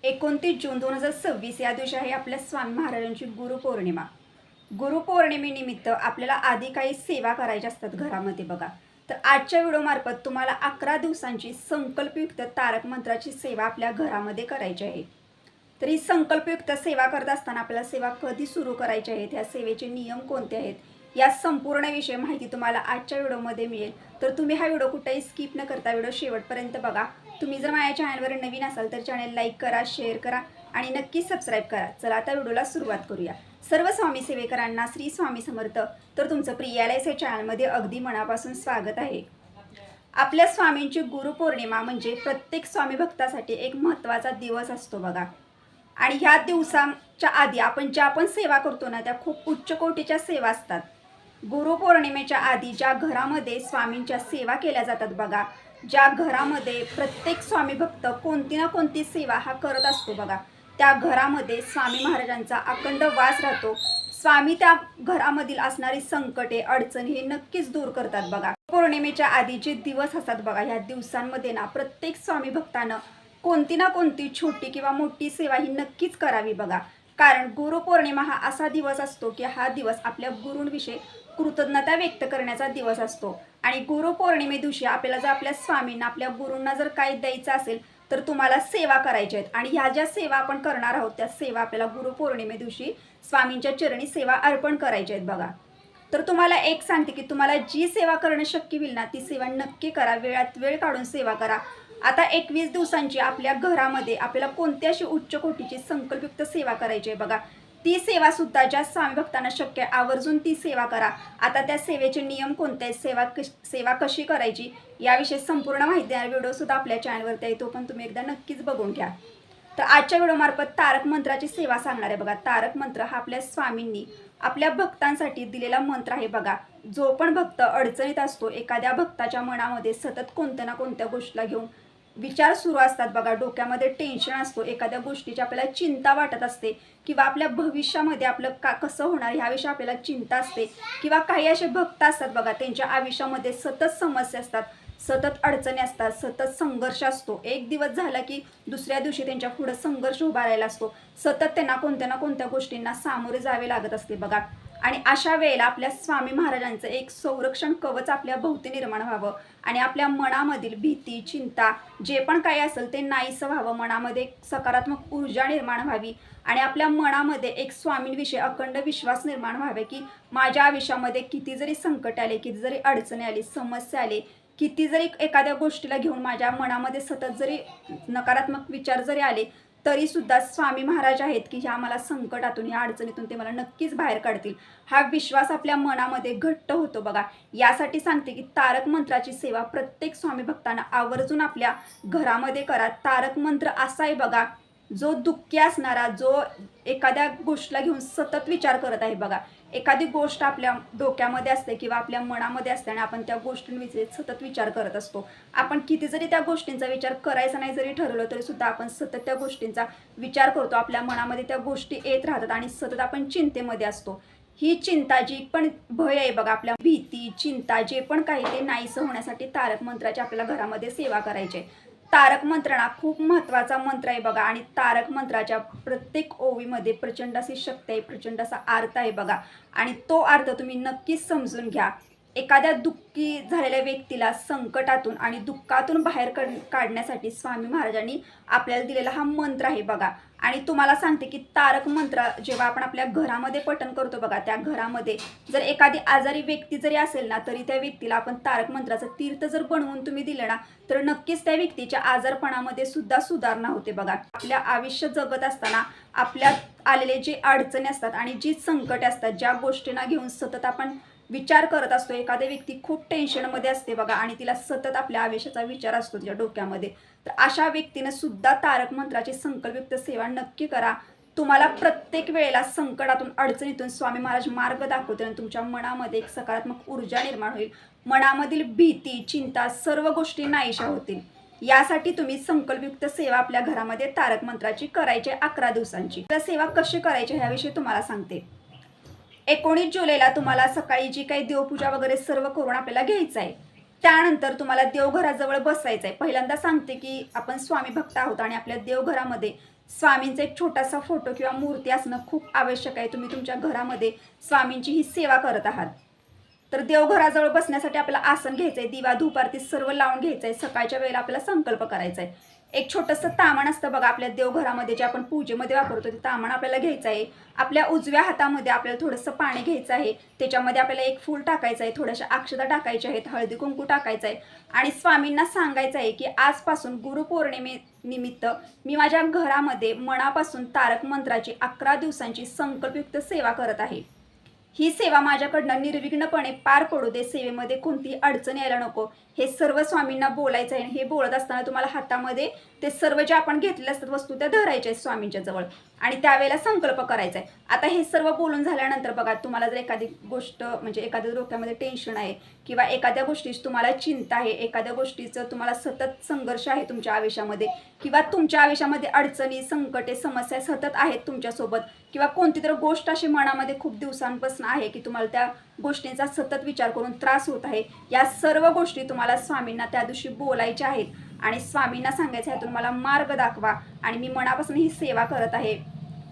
29 जून 2026 या दिवशी आहे आपल्या स्वामी महाराजांची गुरुपौर्णिमा. गुरुपौर्णिमेनिमित्त आपल्याला आधी काही सेवा करायच्या असतात घरामध्ये बघा. तर आजच्या व्हिडिओमार्फत तुम्हाला 11 दिवसांची संकल्पयुक्त तारक मंत्राची सेवा आपल्या घरामध्ये करायची आहे. तर ही संकल्पयुक्त सेवा करत असताना आपल्याला सेवा कधी सुरू करायची आहे, त्या सेवेचे नियम कोणते आहेत, या संपूर्ण विषय माहिती तुम्हाला आजच्या व्हिडिओमध्ये मिळेल. तर तुम्ही हा व्हिडिओ कुठेही स्किप न करता व्हिडिओ शेवटपर्यंत बघा. तुम्ही जर माझ्या चॅनलवर नवीन असाल तर चॅनल लाईक करा, शेअर करा आणि नक्की सबस्क्राईब करा. चला आता व्हिडिओला सुरुवात करूया. सर्व स्वामी सेवेकरांना श्री स्वामी समर्थ. तर तुमचं प्रियालयस या चॅनलमध्ये अगदी मनापासून स्वागत आहे. आपल्या स्वामींची गुरुपौर्णिमा म्हणजे प्रत्येक स्वामी भक्तासाठी एक महत्त्वाचा दिवस असतो बघा. आणि ह्या दिवसाच्या आधी आपण ज्या पण सेवा करतो ना, त्या खूप उच्च कोटीच्या सेवा असतात. गुरुपौर्णिमेच्या आधी ज्या घरामध्ये स्वामींच्या सेवा केल्या जातात बघा, ज्या घरामध्ये प्रत्येक स्वामी भक्त कोणती ना कोणती सेवा हा करत असतो बघा, त्या घरामध्ये स्वामी महाराजांचा अखंड वास राहतो. स्वामी त्या घरामधील असणारी संकटे, अडचणी हे नक्कीच दूर करतात बघा. पौर्णिमेच्या आधी जे दिवस असतात बघा, ह्या दिवसांमध्ये ना प्रत्येक स्वामी भक्तानं कोणती ना कोणती छोटी किंवा मोठी सेवा ही नक्कीच करावी बघा. कारण गुरुपौर्णिमा हा असा दिवस असतो की हा दिवस आपल्या गुरूंविषयी कृतज्ञता व्यक्त करण्याचा दिवस असतो. आणि गुरुपौर्णिमे दिवशी आपल्याला जर आपल्या स्वामींना, आपल्या गुरूंना जर काही द्यायचं असेल तर तुम्हाला सेवा करायच्या आहेत. आणि ह्या ज्या सेवा आपण करणार आहोत त्या सेवा आपल्याला गुरुपौर्णिमे दिवशी स्वामींच्या चरणी सेवा अर्पण करायच्या आहेत बघा. तर तुम्हाला एक सांगते की तुम्हाला जी सेवा करणं शक्य होईल ना, ती सेवा नक्की करा. वेळात वेळ काढून सेवा करा. आता 21 दिवसांची आपल्या घरामध्ये आपल्याला कोणती अशी उच्च कोटीची संकल्पयुक्त सेवा करायची आहे बघा. ती सेवा सुद्धा ज्या स्वामी भक्तांना शक्य आहे आवर्जून ती सेवा करा. आता त्या सेवेचे नियम कोणते आहेत, सेवा कशी करायची याविषयी संपूर्ण माहिती देणारा व्हिडिओ सुद्धा आपल्या चॅनलवरती आहे, तो पण तुम्ही एकदा नक्कीच बघून घ्या. तर आजच्या व्हिडिओमार्फत तारक मंत्राची सेवा सांगणार आहे बघा. तारक मंत्र हा आपल्या स्वामींनी आपल्या भक्तांसाठी दिलेला मंत्र आहे बघा. जो पण भक्त अडचणीत असतो, एखाद्या भक्ताच्या मनामध्ये सतत कोणत्या ना कोणत्या गोष्टीला घेऊन विचार सुरू असतात बघा, डोक्यामध्ये टेन्शन असतो, एखाद्या गोष्टीची आपल्याला चिंता वाटत असते किंवा आपल्या भविष्यामध्ये आपलं कसं होणार ह्याविषयी आपल्याला चिंता असते, किंवा काही असे भक्त असतात बघा, त्यांच्या आयुष्यामध्ये सतत समस्या असतात, सतत अडचणी असतात, सतत संघर्ष असतो. एक दिवस झाला की दुसऱ्या दिवशी त्यांच्या पुढे संघर्ष उभा राहिला असतो. सतत त्यांना कोणत्या ना कोणत्या गोष्टींना सामोरे जावे लागत असते बघा. आणि अशा वेळेला आपल्या स्वामी महाराजांचं एक संरक्षण कवच आपल्या भोवती निर्माण व्हावं आणि आपल्या मनामधील भीती, चिंता जे पण काही असेल ते नाहीसं व्हावं. मनामध्ये एक सकारात्मक ऊर्जा निर्माण व्हावी आणि आपल्या मनामध्ये एक स्वामींविषयी अखंड विश्वास निर्माण व्हावे की माझ्या आयुष्यामध्ये किती जरी संकट आले, किती जरी अडचणी आली, समस्या आली, किती जरी एखाद्या गोष्टीला घेऊन माझ्या मनामध्ये सतत जरी नकारात्मक विचार जरी आले, तरी सुद्धा स्वामी महाराज आहेत की ह्या मला संकटातून, ह्या अडचणीतून ते मला नक्कीच बाहेर काढतील. हा विश्वास आपल्या मनामध्ये घट्ट होतो बघा. यासाठी सांगते की तारक मंत्राची सेवा प्रत्येक स्वामी भक्तांना आवर्जून आपल्या घरामध्ये करा. तारक मंत्र असा आहे बघा, जो दुःखी असणारा, जो एखाद्या गोष्टीला घेऊन सतत विचार करत आहे बघा, एखादी गोष्ट आपल्या डोक्यामध्ये असते किंवा आपल्या मनामध्ये असते आणि आपण त्या गोष्टींविषयी सतत विचार करत असतो. आपण किती जरी त्या गोष्टींचा विचार करायचा नाही जरी ठरवलं तरी सुद्धा आपण सतत त्या गोष्टींचा विचार करतो. आपल्या मनामध्ये त्या गोष्टी येत राहतात आणि सतत आपण चिंतेमध्ये असतो. ही चिंता, जी पण भय आहे बघा, आपल्या भीती, चिंता जे पण काही ते नाहीसं होण्यासाठी तारक मंत्राची आपल्याला घरामध्ये सेवा करायची आहे. तारक मंत्र ना खूप महत्त्वाचा मंत्र आहे बघा. आणि तारक मंत्राच्या प्रत्येक ओवीमध्ये प्रचंड अशी शक्ती आहे, प्रचंड असा अर्थ आहे बघा. आणि तो अर्थ तुम्ही नक्कीच समजून घ्या. एखाद्या दुःखी झालेल्या व्यक्तीला संकटातून आणि दुःखातून बाहेर काढण्यासाठी स्वामी महाराजांनी आपल्याला दिलेला हा मंत्र आहे बघा. आणि तुम्हाला सांगते की तारक मंत्र जेव्हा आपण आपल्या घरामध्ये पठण करतो बघा, त्या घरामध्ये जर एखादी आजारी व्यक्ती जरी असेल ना, तरी त्या व्यक्तीला आपण तारक मंत्राचं तीर्थ जर बनवून तुम्ही दिलं ना, तर नक्कीच त्या व्यक्तीच्या आजारपणामध्ये सुद्धा सुधारणा होते बघा. आपल्या आयुष्य जगत असताना आपल्यात आलेले जे अडचणी असतात आणि जी संकटे असतात, ज्या गोष्टींना घेऊन सतत आपण विचार करत असतो, एखादी व्यक्ती खूप टेन्शनमध्ये असते बघा आणि तिला सतत आपल्या आयुष्याचा विचार असतो तिच्या डोक्यामध्ये, तर अशा व्यक्तीने सुद्धा तारक मंत्राची संकल्पयुक्त सेवा नक्की करा. तुम्हाला प्रत्येक वेळेला संकटातून, अडचणीतून स्वामी महाराज मार्ग दाखवतील आणि तुमच्या मनामध्ये एक सकारात्मक ऊर्जा निर्माण होईल. मनामधील भीती, चिंता सर्व गोष्टी नाहीशा होतील. यासाठी तुम्ही संकल्पयुक्त सेवा आपल्या घरामध्ये तारक मंत्राची करायची 11 दिवसांची. त्या सेवा कशी करायची ह्याविषयी तुम्हाला सांगते. 19 जुलैला तुम्हाला सकाळी जी काही देवपूजा वगैरे सर्व करून आपल्याला घ्यायचं आहे. त्यानंतर तुम्हाला देवघराजवळ बसायचं आहे. पहिल्यांदा सांगते की आपण स्वामी भक्त आहोत आणि आपल्या देवघरामध्ये स्वामींचा एक छोटासा फोटो किंवा मूर्ती असणं खूप आवश्यक आहे. तुम्ही तुमच्या घरामध्ये स्वामींची ही सेवा करत आहात. तर देवघराजवळ बसण्यासाठी आपल्याला आसन घ्यायचं आहे. दिवा धूप आरती सर्व लावून घ्यायचं आहे. सकाळच्या वेळेला आपल्याला संकल्प करायचा आहे. एक छोटंसं तामण असतं बघा आपल्या देवघरामध्ये, जे आपण पूजेमध्ये वापरतो, ते तामण आपल्याला घ्यायचं आहे. आपल्या उजव्या हातामध्ये आपल्याला थोडंसं पाणी घ्यायचं आहे. त्याच्यामध्ये आपल्याला एक फूल टाकायचं आहे, थोड्याशा अक्षता टाकायच्या आहेत, हळदी कुंकू टाकायचं आहे आणि स्वामींना सांगायचं आहे की आजपासून गुरुपौर्णिमेनिमित्त मी माझ्या घरामध्ये मनापासून तारक मंत्राची 11 दिवसांची संकल्पयुक्त सेवा करत आहे. ही सेवा माझ्याकडनं निर्विघ्नपणे पार पडू दे. सेवेमध्ये कोणतीही अडचण यायला नको. हे सर्व स्वामींना बोलायचं आहे. हे बोलत असताना तुम्हाला हातामध्ये ते सर्व जे आपण घेतलेले असतात वस्तू त्या धरायच्या आहेत स्वामींच्या जवळ आणि त्यावेळेला संकल्प करायचा आहे. आता हे सर्व बोलून झाल्यानंतर बघा, तुम्हाला जर एखादी गोष्ट म्हणजे एखाद्या डोक्यामध्ये टेन्शन आहे किंवा एखाद्या गोष्टीची तुम्हाला चिंता आहे, एखाद्या गोष्टीचं तुम्हाला सतत संघर्ष आहे तुमच्या आयुष्यामध्ये किंवा तुमच्या आयुष्यामध्ये अडचणी, संकटे, समस्या सतत आहेत तुमच्यासोबत किंवा कोणती तर गोष्ट अशी मनामध्ये खूप दिवसांपासून आहे की तुम्हाला त्या गोष्टींचा सतत विचार करून त्रास होत आहे, या सर्व गोष्टी तुम्हाला स्वामींना त्या दिवशी बोलायच्या आहेत आणि स्वामींना सांगायचं आहे तुम्हाला मार्ग दाखवा आणि मी मनापासून ही सेवा करत आहे.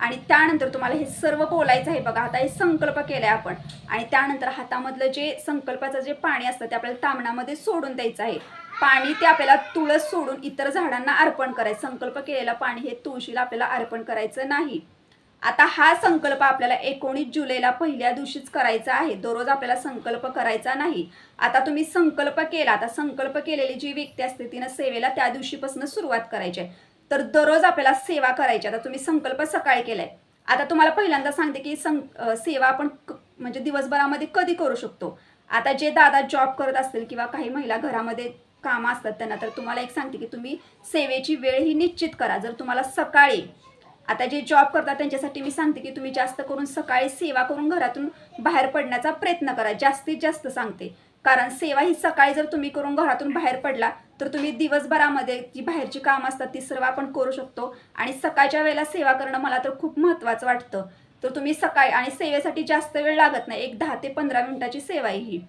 आणि त्यानंतर तुम्हाला हे सर्व बोलायचं आहे बघा. आता हे संकल्प केलाय आपण आणि त्यानंतर हातामधलं जे संकल्पाचं जे पाणी असतं ते आपल्याला तामणामध्ये सोडून द्यायचं आहे. पाणी ते आपल्याला तुळस सोडून इतर झाडांना अर्पण करायचं. संकल्प केलेलं पाणी हे तुळशीला आपल्याला अर्पण करायचं नाही. आता हा संकल्प आपल्याला 19 जुलैला पहिल्या दिवशीच करायचा आहे. दररोज आपल्याला संकल्प करायचा नाही. आता तुम्ही संकल्प केला, आता संकल्प केलेली जी व्यक्ती असते तिनं सेवेला त्या दिवशीपासून सुरुवात करायची आहे. तर दररोज आपल्याला सेवा करायची. आता तुम्ही संकल्प सकाळी केलाय. आता तुम्हाला पहिल्यांदा सांगते की सेवा आपण म्हणजे दिवसभरामध्ये कधी करू शकतो. आता जे दादा जॉब करत असतील किंवा काही महिला घरामध्ये कामं असतात त्यांना, तर तुम्हाला एक सांगते की तुम्ही सेवेची वेळ ही निश्चित करा. जर तुम्हाला सकाळी, आता जे जॉब करतात त्यांच्यासाठी मी सांगते की तुम्ही जास्त करून सकाळी सेवा करून घरातून बाहेर पडण्याचा प्रयत्न करा. जास्तीत जास्त सांगते, कारण सेवा ही सकाळी जर तुम्ही करून घरातून बाहेर पडला तर तुम्ही दिवसभरामध्ये जी बाहेरची कामं असतात ती सर्व आपण करू शकतो आणि सकाळच्या वेळेला सेवा करणं मला तर खूप महत्त्वाचं वाटतं. तर तुम्ही सकाळी, आणि सेवेसाठी जास्त वेळ लागत नाही, एक 10 ते 15 मिनिटाची सेवा आहे ही.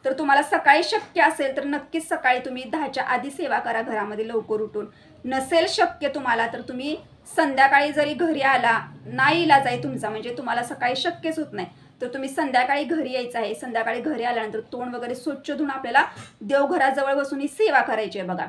तर तुम्हाला सकाळी शक्य असेल तर नक्कीच सकाळी तुम्ही 10च्या आधी सेवा करा घरामध्ये लवकर उठून. नसेल शक्य तुम्हाला तर तुम्ही संध्याकाळी जरी घरी आला, नाही इलाज आहे तुमचा, म्हणजे तुम्हाला सकाळी शक्यच होत नाही, तर तुम्ही संध्याकाळी घरी यायचं आहे. संध्याकाळी घरी आल्यानंतर तोंड वगैरे स्वच्छ धुवून आपल्याला देवघराजवळ बसून ही सेवा करायची आहे बघा.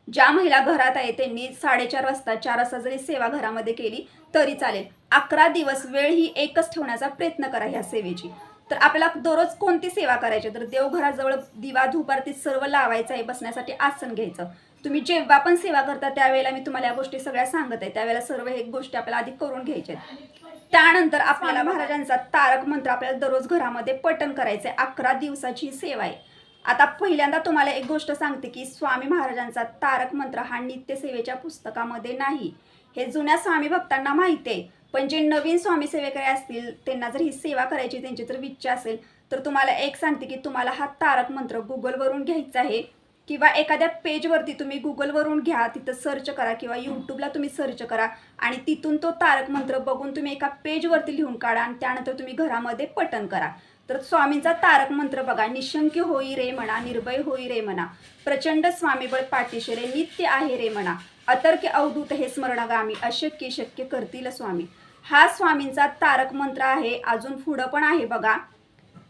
ज्या महिला घरात आहे त्यांनी 4:30 वाजता 4 वाजता जरी सेवा घरामध्ये केली तरी चालेल. 11 दिवस वेळ ही एकच ठेवण्याचा प्रयत्न करा ह्या सेवेची. तर आपल्याला दररोज कोणती सेवा करायची, तर देवघराजवळ दिवा धूप आरती सर्व लावायचं आहे. बसण्यासाठी आसन घ्यायचं. तुम्ही जेव्हा पण सेवा करता त्यावेळेला मी तुम्हाला या गोष्टी सगळ्या सांगत आहे, त्यावेळेला सर्व हे गोष्टी आपल्याला आधी करून घ्यायच्या आहेत. त्यानंतर आपल्याला महाराजांचा तारक मंत्र आपल्याला दररोज घरामध्ये पठण करायचं आहे. 11 दिवसाची ही सेवा आहे. आता पहिल्यांदा तुम्हाला एक गोष्ट सांगते की स्वामी महाराजांचा तारक मंत्र हा नित्यसेवेच्या पुस्तकामध्ये नाही. हे जुन्या स्वामी भक्तांना माहिती आहे, पण जे नवीन स्वामी सेवेकरी असतील त्यांना जर ही सेवा करायची त्यांची जर इच्छा असेल तर तुम्हाला एक सांगते की तुम्हाला हा तारक मंत्र गुगलवरून घ्यायचा आहे किंवा एखाद्या पेजवरती तुम्ही गुगलवरून घ्या, तिथं सर्च करा किंवा यूट्यूबला तुम्ही सर्च करा आणि तिथून तो तारक मंत्र बघून तुम्ही एका पेजवरती लिहून काढा आणि त्यानंतर तुम्ही घरामध्ये पठण करा. तर स्वामींचा तारक मंत्र बघा. निशंकी होई रे म्हणा, निर्भय होई रे म्हणा, प्रचंड स्वामीबळ पाठीशी रे, नित्य आहे रे म्हणा, अतर्क्य अवधूत हे स्मरणगामी, अशक्य शक्य करतील स्वामी. हा स्वामींचा तारक मंत्र आहे. अजून पुढं पण आहे बघा.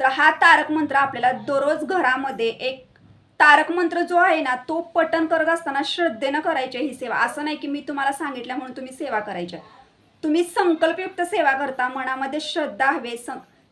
तर हा तारक मंत्र आपल्याला दररोज घरामध्ये एक तारक मंत्र जो आहे ना तो पठण करत असताना श्रद्धेनं करायची ही सेवा. असं नाही की मी तुम्हाला सांगितलं म्हणून तुम्ही सेवा करायची. तुम्ही संकल्पयुक्त सेवा करता, मनामध्ये श्रद्धा हवे.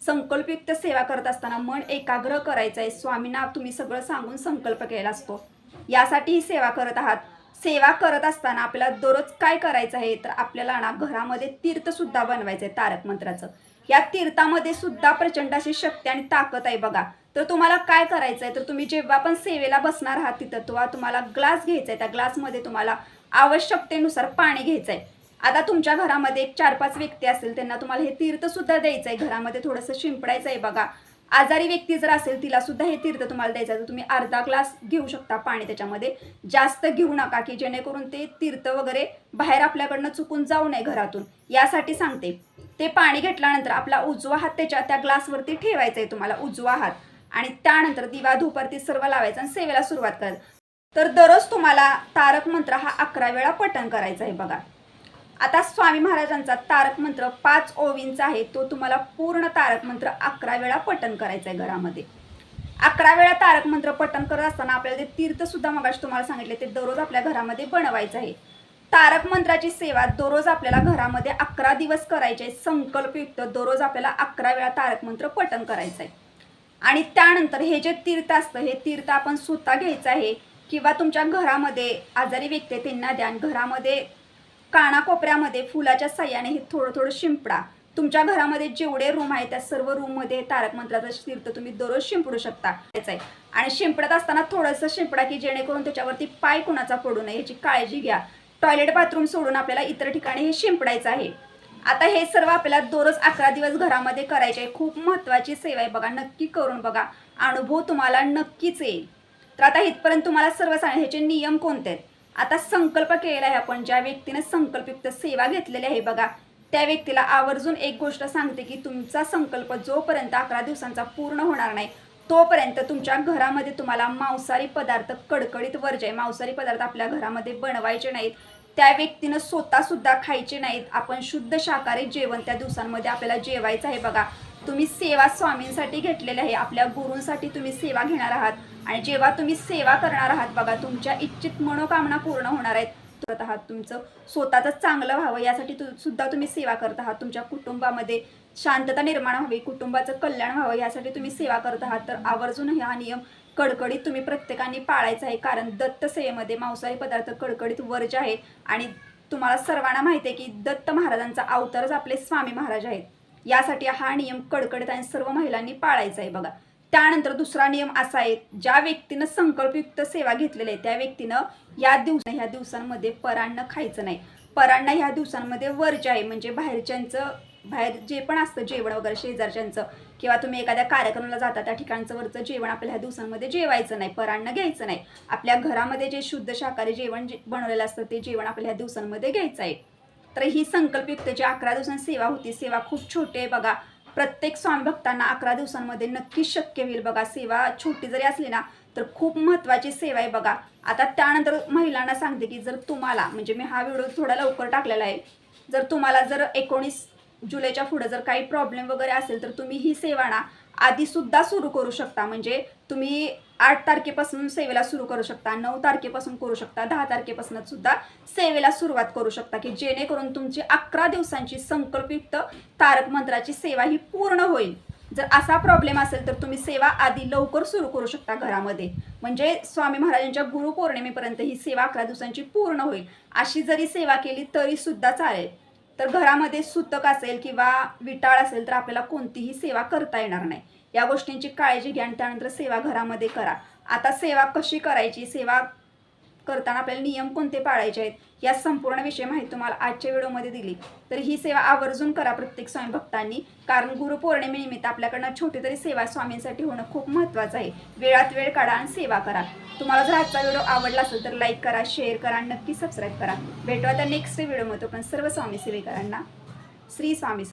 संकल्पयुक्त सेवा करत असताना मन एकाग्र करायचं आहे. स्वामींना तुम्ही सगळं सांगून संकल्प केला असतो, यासाठी ही सेवा करत आहात. सेवा करत असताना आपल्याला दररोज काय करायचं आहे, तर आपल्याला ना घरामध्ये तीर्थसुद्धा बनवायचं आहे तारक मंत्राचं. या तीर्थामध्ये सुद्धा प्रचंड अशी शक्ती आणि ताकद आहे बघा. तर तुम्हाला काय करायचं आहे, तर तुम्ही जेव्हा पण सेवेला बसणार आहात तिथं तेव्हा तुम्हाला ग्लास घ्यायचा आहे. त्या ग्लासमध्ये तुम्हाला आवश्यकतेनुसार पाणी घ्यायचं आहे. आता तुमच्या घरामध्ये एक 4-5 व्यक्ती असतील त्यांना तुम्हाला हे तीर्थसुद्धा द्यायचं आहे. घरामध्ये थोडंसं शिंपडायचं आहे बघा. आजारी व्यक्ती जर असेल तिला सुद्धा हे तीर्थ तुम्हाला द्यायचं आहे. तर तुम्ही अर्धा ग्लास घेऊ शकता पाणी, त्याच्यामध्ये जास्त घेऊ नका की जेणेकरून ते तीर्थ वगैरे बाहेर आपल्याकडनं चुकून जाऊ नये घरातून, यासाठी सांगते. ते पाणी घेतल्यानंतर आपला उजवा हात त्या ग्लासवरती ठेवायचा आहे तुम्हाला, उजवा हात. आणि त्यानंतर दिवा धूपरती सर्व लावायचं आणि सेवेला सुरुवात करायचं. तर दररोज तुम्हाला तारक मंत्र हा 11 वेळा पठण करायचा आहे बघा. आता स्वामी महाराजांचा तारक मंत्र 5 ओवींचा आहे, तो तुम्हाला पूर्ण तारक मंत्र 11 वेळा पठण करायचा आहे घरामध्ये. 11 वेळा तारक मंत्र पठण करत असताना आपल्याला ते तीर्थ सुद्धा मगाशी तुम्हाला सांगितले ते दररोज आपल्या घरामध्ये बनवायचं आहे. तारक मंत्राची सेवा दररोज आपल्याला घरामध्ये 11 दिवस करायचे आहे. संकल्पयुक्त दररोज आपल्याला 11 वेळा तारक मंत्र पठण करायचं आहे. आणि त्यानंतर हे जे तीर्थ असतं हे तीर्थ आपण स्वतः घ्यायचं आहे किंवा तुमच्या घरामध्ये आजारी व्यक्ती आहे त्यांना द्या. घरामध्ये कानाकोपऱ्यामध्ये फुलाच्या साह्याने हे थोडं थोडं शिंपडा. तुमच्या घरामध्ये जेवढे रूम आहेत त्या सर्व रूममध्ये तारक मंत्राचं तीर्थ तुम्ही दररोज शिंपडू शकता. आणि शिंपडत असताना थोडंसं शिंपडा की जेणेकरून त्याच्यावरती पाय कुणाचा पडू नये याची काळजी घ्या. टॉयलेट बाथरूम सोडून आपल्याला इतर ठिकाणी हे शिंपडायचं आहे. आता हे सर्व आपल्याला दररोज 11 दिवस घरामध्ये करायचे आहे. खूप महत्त्वाची सेवा आहे बघा, नक्की करून बघा, अनुभव तुम्हाला नक्कीच येईल. तर आता इथपर्यंत तुम्हाला सर्व सांगा ह्याचे नियम कोणते आहेत. आता संकल्प केलेला आहे आपण, ज्या व्यक्तीने संकल्पयुक्त सेवा घेतलेली आहे बघा त्या व्यक्तीला आवर्जून एक गोष्ट सांगते की तुमचा संकल्प जोपर्यंत 11 दिवसांचा पूर्ण होणार नाही तोपर्यंत तुमच्या घरामध्ये तुम्हाला मांसाहारी पदार्थ कडकडीत वर्ज्य आहे. मांसाहारी पदार्थ आपल्या घरामध्ये बनवायचे नाहीत. त्या व्यक्तीनं स्वतःसुद्धा खायचे नाहीत. आपण शुद्ध शाकाहारी जेवण त्या दिवसांमध्ये आपल्याला जेवायचं आहे बघा. तुम्ही सेवा स्वामींसाठी घेतलेली आहे, आपल्या गुरूंसाठी तुम्ही सेवा घेणार आहात. आणि जेव्हा तुम्ही सेवा करणार आहात बघा तुमच्या इच्छित मनोकामना पूर्ण होणार आहेत. तुमचं स्वतःचं चांगलं व्हावं यासाठी सुद्धा तुम्ही सेवा करत आहात. तुमच्या कुटुंबामध्ये शांतता निर्माण व्हावी, कुटुंबाचं कल्याण व्हावं यासाठी तुम्ही सेवा करत आहात. तर आवर्जून हा नियम कडकडीत तुम्ही प्रत्येकाने पाळायचा आहे. कारण दत्त सेवेमध्ये मांसाहारी पदार्थ कडकडीत वर्ज्य आहे. आणि तुम्हाला सर्वांना माहिती आहे की दत्त महाराजांचा अवतारच आपले स्वामी महाराज आहेत. यासाठी हा नियम कडकडीत आणि सर्व महिलांनी पाळायचा आहे बघा. त्यानंतर दुसरा नियम असा आहे, ज्या व्यक्तीनं संकल्पयुक्त सेवा घेतलेली आहे त्या व्यक्तीनं ह्या दिवसांमध्ये परान्न खायचं नाही. परान्न ह्या दिवसांमध्ये वर्ज्य आहे. म्हणजे बाहेर जे पण असतं जेवण वगैरे शेजारच्यांचं किंवा तुम्ही एखाद्या कार्यक्रमाला जाता त्या ठिकाणचं वरचं जेवण आपल्या ह्या दिवसांमध्ये जेवायचं नाही, परान्न घ्यायचं नाही. आपल्या घरामध्ये जे शुद्ध शाकाहारी जेवण बनवलेलं असतं ते जेवण आपल्या ह्या दिवसांमध्ये घ्यायचं आहे. तर ही संकल्पयुक्त जी 11 दिवसांची सेवा होती, सेवा खूप छोटी आहे बघा. प्रत्येक स्वामी भक्तांना 11 दिवसांमध्ये नक्की शक्य होईल बघा. सेवा छोटी जरी असली ना तर खूप महत्त्वाची सेवा आहे बघा. आता त्यानंतर महिलांना सांगते की जर तुम्हाला, म्हणजे मी हा व्हिडिओ थोडा लवकर टाकलेला आहे, जर तुम्हाला 19 जुलैच्या पुढे जर काही प्रॉब्लेम वगैरे असेल तर तुम्ही ही सेवा ना आधीसुद्धा सुरू करू शकता. म्हणजे तुम्ही 8 तारखेपासून सेवेला सुरू करू शकता, 9 तारखेपासून करू शकता, 10 तारखेपासून सुद्धा सेवेला सुरुवात करू शकता की जेणेकरून तुमची 11 दिवसांची संकल्पयुक्त तारक मंत्राची सेवा ही पूर्ण होईल. जर असा प्रॉब्लेम असेल तर तुम्ही सेवा आधी लवकर सुरू करू शकता घरामध्ये. म्हणजे स्वामी महाराजांच्या गुरुपौर्णिमेपर्यंत ही सेवा 11 दिवसांची पूर्ण होईल. अशी जरी सेवा केली तरी सुद्धा चालेल. तर घरामध्ये सुतक असेल किंवा विटाळ असेल तर आपल्याला कोणतीही सेवा करता येणार नाही. या गोष्टींची काळजी घ्या आणि त्यानंतर सेवा घरामध्ये करा. आता सेवा कशी करायची, सेवा करताना आपल्याला नियम कोणते पाळायचे आहेत या संपूर्ण विषय माहिती तुम्हाला आजच्या व्हिडिओमध्ये दिली. तर ही सेवा आवर्जून करा प्रत्येक स्वामी भक्तांनी. कारण गुरुपौर्णिमेनिमित्त आपल्याकडनं छोटी तरी सेवा स्वामींसाठी होणं खूप महत्त्वाचं आहे. वेळात वेळ काढा आणि सेवा करा. तुम्हाला जर आजचा व्हिडिओ आवडला असेल तर लाईक करा, शेअर करा आणि नक्की सबस्क्राईब करा. भेटू आता नेक्स्ट व्हिडिओमध्ये. पण सर्व स्वामी सेवेकरांना श्री स्वामी.